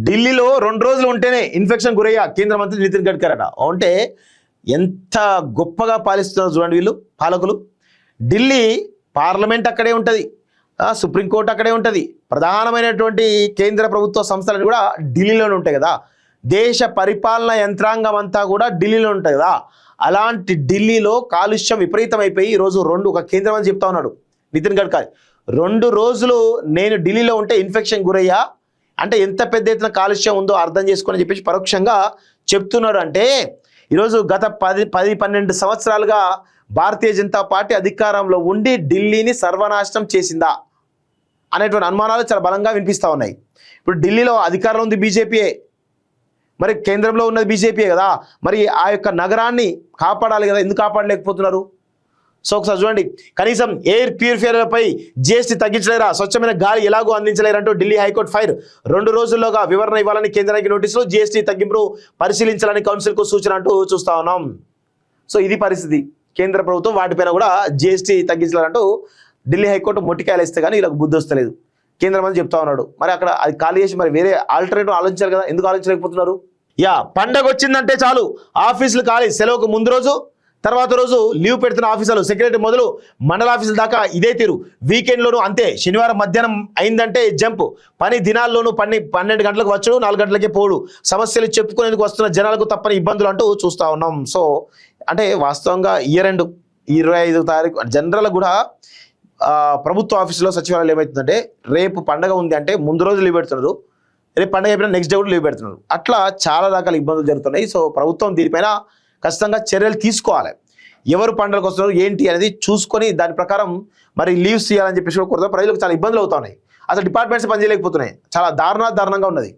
ఢిల్లీలో 2 రోజులు ఉంటేనే ఇన్ఫెక్షన్ గురయ్యా కేంద్ర మంత్రి నితిన్ గడ్కరీ అట. అంటే ఎంత గొప్పగా పాలిస్తున్నారు చూడండి వీళ్ళు పాలకులు. ఢిల్లీ పార్లమెంట్ అక్కడే ఉంటుంది, సుప్రీంకోర్టు అక్కడే ఉంటుంది, ప్రధానమైనటువంటి కేంద్ర ప్రభుత్వ సంస్థలు కూడా ఢిల్లీలోనే ఉంటాయి కదా, దేశ పరిపాలన యంత్రాంగం అంతా కూడా ఢిల్లీలో ఉంటుంది కదా. అలాంటి ఢిల్లీలో కాలుష్యం విపరీతమైపోయి ఈరోజు ఒక కేంద్ర మంత్రి చెప్తా ఉన్నాడు నితిన్ గడ్కరీ, 2 రోజులు నేను ఢిల్లీలో ఉంటే ఇన్ఫెక్షన్ గురయ్యా అంటే ఎంత పెద్ద ఎత్తున కాలుష్యం ఉందో అర్థం చేసుకొని చెప్పేసి పరోక్షంగా చెప్తున్నాడు. అంటే ఈరోజు గత 10-12 సంవత్సరాలుగా భారతీయ జనతా పార్టీ అధికారంలో ఉండి ఢిల్లీని సర్వనాశనం చేసిందా అనేటువంటి అనుమానాలు చాలా బలంగా వినిపిస్తూ ఉన్నాయి. ఇప్పుడు ఢిల్లీలో అధికారంలో ఉంది బీజేపీయే, మరి కేంద్రంలో ఉన్నది బీజేపీయే కదా, మరి ఆ యొక్క నగరాన్ని కాపాడాలి కదా, ఎందుకు కాపాడలేకపోతున్నారు? సో ఒకసారి చూడండి, కనీసం ఎయిర్ ప్యూరిఫైయర్లపై జీఎస్టీ తగ్గించలేరా, స్వచ్ఛమైన గాలి ఎలాగో అందించలేరంటూ ఢిల్లీ హైకోర్టు ఫైర్. 2 రోజుల్లోగా వివరణ ఇవ్వాలని కేంద్రానికి నోటీసులు, జీఎస్టీ తగ్గింపు పరిశీలించాలని కౌన్సిల్కు సూచన అంటూ చూస్తా ఉన్నాం. సో ఇది పరిస్థితి. కేంద్ర ప్రభుత్వం వాటిపైన కూడా జీఎస్టీ తగ్గించాలంటూ ఢిల్లీ హైకోర్టు మొట్టికాయలు ఇస్తే కానీ వీళ్ళకి బుద్ధి వస్తలేదు. కేంద్ర మంత్రి చెప్తా ఉన్నాడు, మరి అక్కడ అది ఖాళీ చేసి మరి వేరే ఆల్టర్నేటివ్ ఆలోచించాలి కదా, ఎందుకు ఆలోచించలేకపోతున్నారు? పండగ వచ్చిందంటే చాలు ఆఫీసులు ఖాళీ, సెలవుకు ముందు రోజు తర్వాత రోజు లీవ్ పెడుతున్న ఆఫీసులు, సెక్రటరీ మొదలు మండల ఆఫీసుల దాకా ఇదే తీరు. వీకెండ్లోనూ అంతే, శనివారం మధ్యాహ్నం అయిందంటే జంప్, పని దినాల్లోనూ 12 గంటలకు వచ్చడు, 4 గంటలకే పోడు, సమస్యలు చెప్పుకునేందుకు వస్తున్న జనాలకు తప్పని ఇబ్బందులు అంటూ చూస్తూ ఉన్నాం. సో అంటే వాస్తవంగా ఇయర్ ఎండ్ 25వ తారీఖు జనరల్ కూడా ప్రభుత్వ ఆఫీసులో సచివాలయాలు ఏమవుతుందంటే రేపు పండగ ఉంది అంటే ముందు రోజు లీవ్ పెడుతున్నారు, రేపు పండగ అయిపోయినా నెక్స్ట్ డే కూడా లీవ్ పెడుతున్నారు. అట్లా చాలా రకాల ఇబ్బందులు జరుగుతున్నాయి. సో ప్రభుత్వం దీనిపైన ఖచ్చితంగా చర్యలు తీసుకోవాలి. ఎవరు పండుగలకు వస్తున్నారు ఏంటి అనేది చూసుకొని దాని ప్రకారం మరి లీవ్స్ చేయాలని చెప్పేసి కూడా ప్రజలకు చాలా ఇబ్బందులు అవుతున్నాయి. అసలు డిపార్ట్మెంట్స్ పనిచేయలేకపోతున్నాయి, చాలా దారుణంగా ఉన్నది.